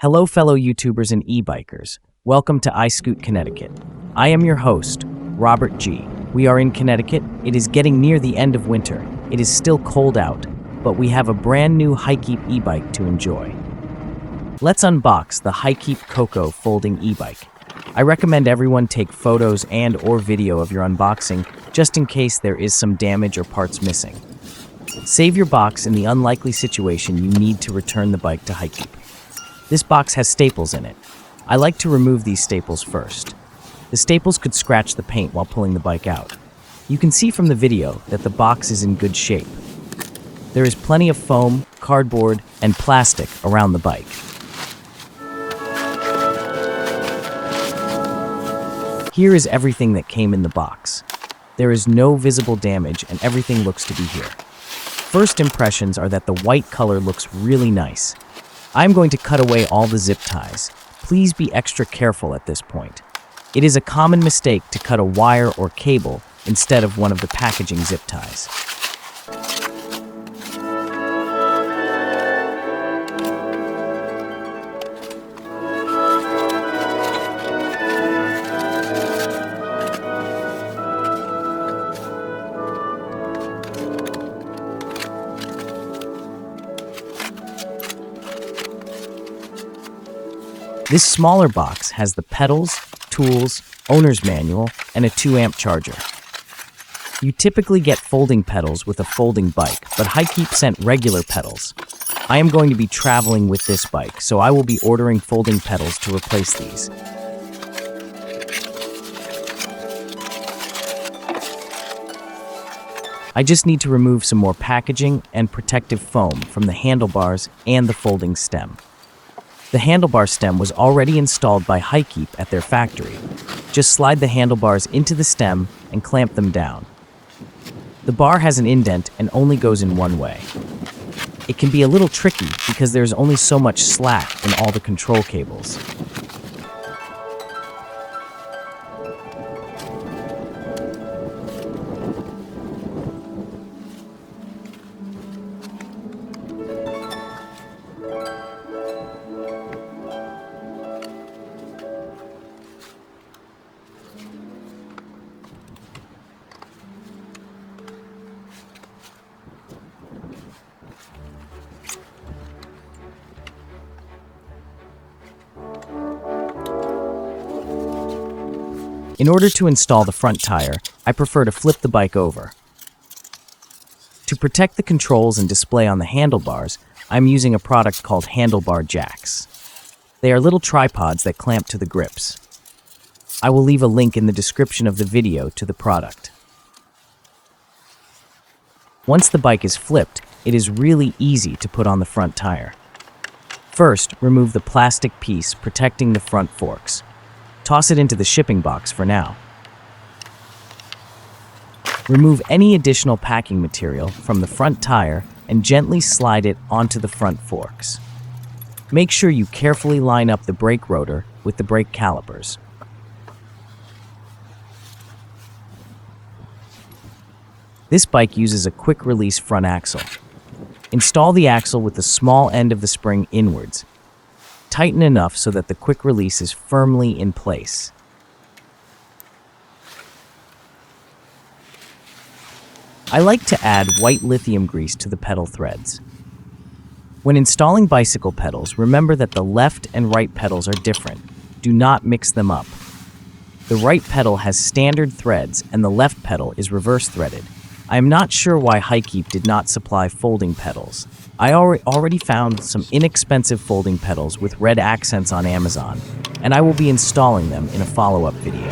Hello, fellow YouTubers and e-bikers. Welcome to iScoot Connecticut. I am your host, Robert G. We are in Connecticut. It is getting near the end of winter. It is still cold out, but we have a brand new HiKeep e-bike to enjoy. Let's unbox the HiKeep Coco folding e-bike. I recommend everyone take photos and/or video of your unboxing just in case there is some damage or parts missing. Save your box in the unlikely situation you need to return the bike to HiKeep. This box has staples in it. I like to remove these staples first. The staples could scratch the paint while pulling the bike out. You can see from the video that the box is in good shape. There is plenty of foam, cardboard, and plastic around the bike. Here is everything that came in the box. There is no visible damage and everything looks to be here. First impressions are that the white color looks really nice. I'm going to cut away all the zip ties. Please be extra careful at this point. It is a common mistake to cut a wire or cable instead of one of the packaging zip ties. This smaller box has the pedals, tools, owner's manual, and a 2-amp charger. You typically get folding pedals with a folding bike, but HiKeep sent regular pedals. I am going to be traveling with this bike, so I will be ordering folding pedals to replace these. I just need to remove some more packaging and protective foam from the handlebars and the folding stem. The handlebar stem was already installed by HiKeep at their factory. Just slide the handlebars into the stem and clamp them down. The bar has an indent and only goes in one way. It can be a little tricky because there's only so much slack in all the control cables. In order to install the front tire, I prefer to flip the bike over. To protect the controls and display on the handlebars, I'm using a product called handlebar jacks. They are little tripods that clamp to the grips. I will leave a link in the description of the video to the product. Once the bike is flipped, it is really easy to put on the front tire. First, remove the plastic piece protecting the front forks. Toss it into the shipping box for now. Remove any additional packing material from the front tire and gently slide it onto the front forks. Make sure you carefully line up the brake rotor with the brake calipers. This bike uses a quick-release front axle. Install the axle with the small end of the spring inwards. Tighten enough so that the quick release is firmly in place. I like to add white lithium grease to the pedal threads. When installing bicycle pedals, remember that the left and right pedals are different. Do not mix them up. The right pedal has standard threads and the left pedal is reverse threaded. I am not sure why HiKeep did not supply folding pedals. I already found some inexpensive folding pedals with red accents on Amazon, and I will be installing them in a follow-up video.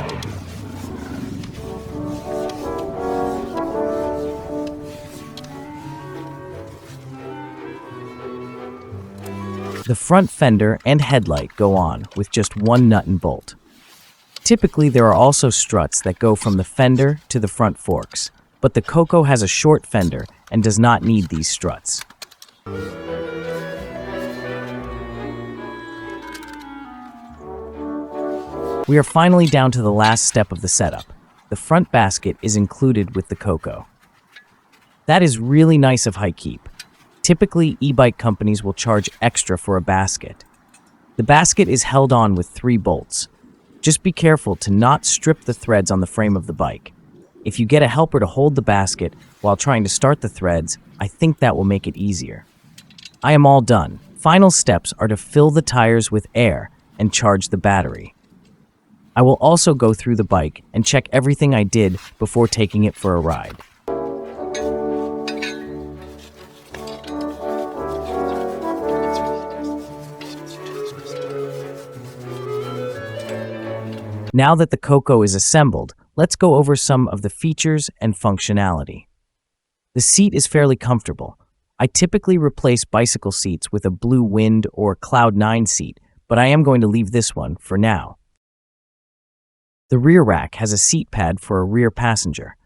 The front fender and headlight go on with just one nut and bolt. Typically, there are also struts that go from the fender to the front forks, but the Coco has a short fender and does not need these struts. We are finally down to the last step of the setup. The front basket is included with the Coco. That is really nice of HiKeep. Typically, e-bike companies will charge extra for a basket. The basket is held on with 3 bolts. Just be careful to not strip the threads on the frame of the bike. If you get a helper to hold the basket while trying to start the threads, I think that will make it easier. I am all done. Final steps are to fill the tires with air and charge the battery. I will also go through the bike and check everything I did before taking it for a ride. Now that the Coco is assembled, let's go over some of the features and functionality. The seat is fairly comfortable. I typically replace bicycle seats with a Blue Wind or Cloud 9 seat, but I am going to leave this one for now. The rear rack has a seat pad for a rear passenger.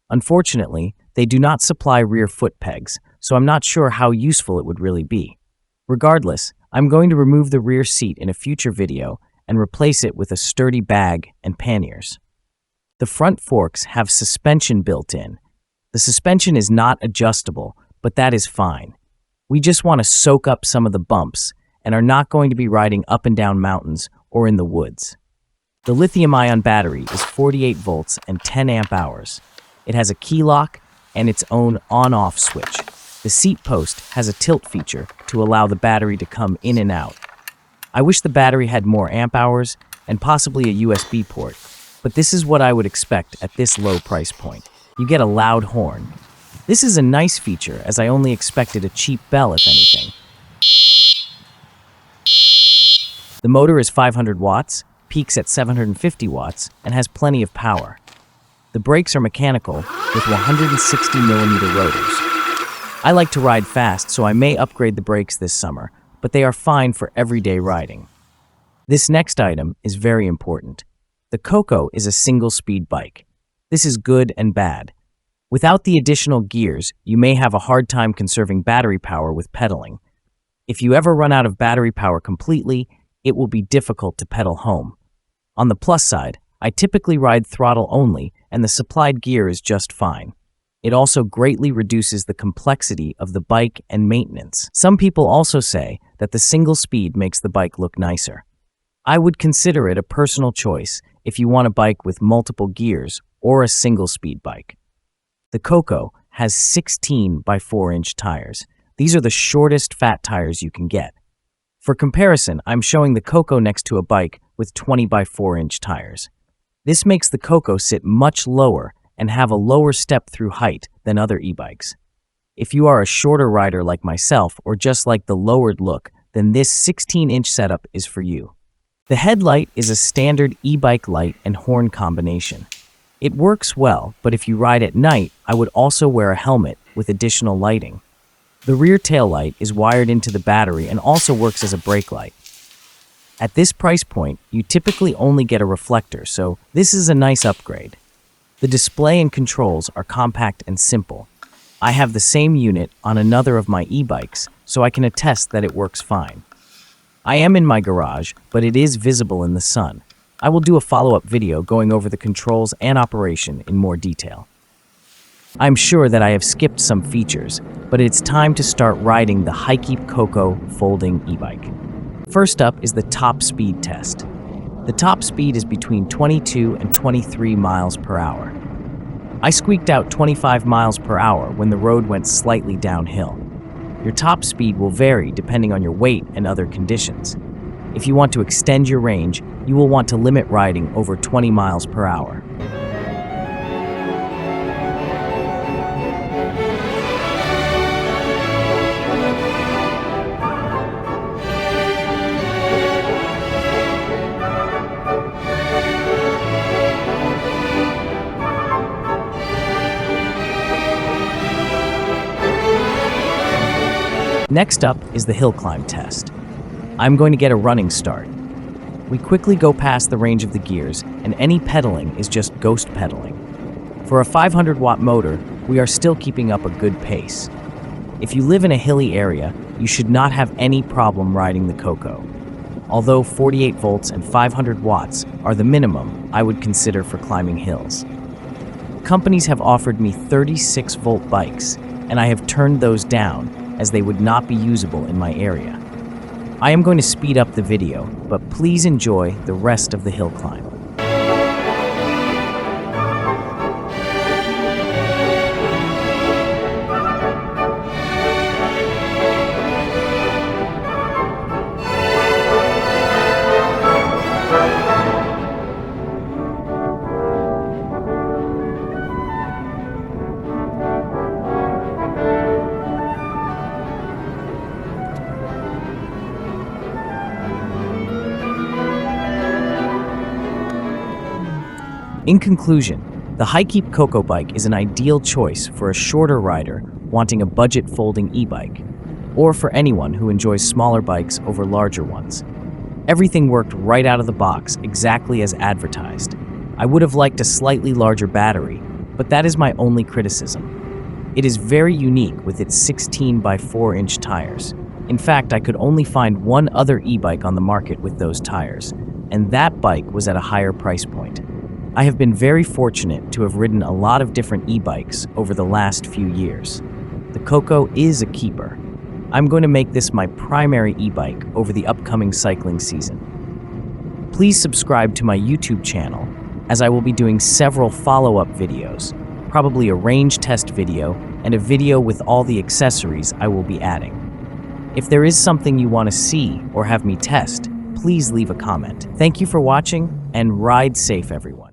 Unfortunately, they do not supply rear foot pegs, so I'm not sure how useful it would really be. Regardless, I'm going to remove the rear seat in a future video and replace it with a sturdy bag and panniers. The front forks have suspension built in. The suspension is not adjustable, but that is fine. We just want to soak up some of the bumps and are not going to be riding up and down mountains or in the woods. The lithium-ion battery is 48 volts and 10 amp hours. It has a key lock and its own on-off switch. The seat post has a tilt feature to allow the battery to come in and out. I wish the battery had more amp hours and possibly a USB port, but this is what I would expect at this low price point. You get a loud horn. This is a nice feature as I only expected a cheap bell if anything. The motor is 500 watts, peaks at 750 watts, and has plenty of power. The brakes are mechanical with 160mm rotors. I like to ride fast, so I may upgrade the brakes this summer, but they are fine for everyday riding. This next item is very important. The Coco is a single-speed bike. This is good and bad. Without the additional gears, you may have a hard time conserving battery power with pedaling. If you ever run out of battery power completely, it will be difficult to pedal home. On the plus side, I typically ride throttle only, and the supplied gear is just fine. It also greatly reduces the complexity of the bike and maintenance. Some people also say that the single speed makes the bike look nicer. I would consider it a personal choice if you want a bike with multiple gears or a single speed bike. The Coco has 16 by 4-inch tires. These are the shortest fat tires you can get. For comparison, I'm showing the Coco next to a bike with 20 by 4-inch tires. This makes the Coco sit much lower and have a lower step-through height than other e-bikes. If you are a shorter rider like myself or just like the lowered look, then this 16-inch setup is for you. The headlight is a standard e-bike light and horn combination. It works well, but if you ride at night, I would also wear a helmet with additional lighting. The rear tail light is wired into the battery and also works as a brake light. At this price point, you typically only get a reflector, so this is a nice upgrade. The display and controls are compact and simple. I have the same unit on another of my e-bikes, so I can attest that it works fine. I am in my garage, but it is visible in the sun. I will do a follow-up video going over the controls and operation in more detail. I'm sure that I have skipped some features, but it's time to start riding the HiKeep Coco folding e-bike. First up is the top speed test. The top speed is between 22 and 23 miles per hour. I squeaked out 25 miles per hour when the road went slightly downhill. Your top speed will vary depending on your weight and other conditions. If you want to extend your range, you will want to limit riding over 20 miles per hour. Next up is the hill climb test. I'm going to get a running start. We quickly go past the range of the gears, and any pedaling is just ghost pedaling. For a 500-watt motor, we are still keeping up a good pace. If you live in a hilly area, you should not have any problem riding the Coco. Although 48 volts and 500 watts are the minimum I would consider for climbing hills. Companies have offered me 36-volt bikes, and I have turned those down as they would not be usable in my area. I am going to speed up the video, but please enjoy the rest of the hill climb. In conclusion, the HiKeep Coco bike is an ideal choice for a shorter rider wanting a budget folding e-bike, or for anyone who enjoys smaller bikes over larger ones. Everything worked right out of the box, exactly as advertised. I would have liked a slightly larger battery, but that is my only criticism. It is very unique with its 16 by 4-inch tires. In fact, I could only find one other e-bike on the market with those tires, and that bike was at a higher price point. I have been very fortunate to have ridden a lot of different e-bikes over the last few years. The Coco is a keeper. I'm going to make this my primary e-bike over the upcoming cycling season. Please subscribe to my YouTube channel, as I will be doing several follow-up videos, probably a range test video and a video with all the accessories I will be adding. If there is something you want to see or have me test, please leave a comment. Thank you for watching, and ride safe, everyone.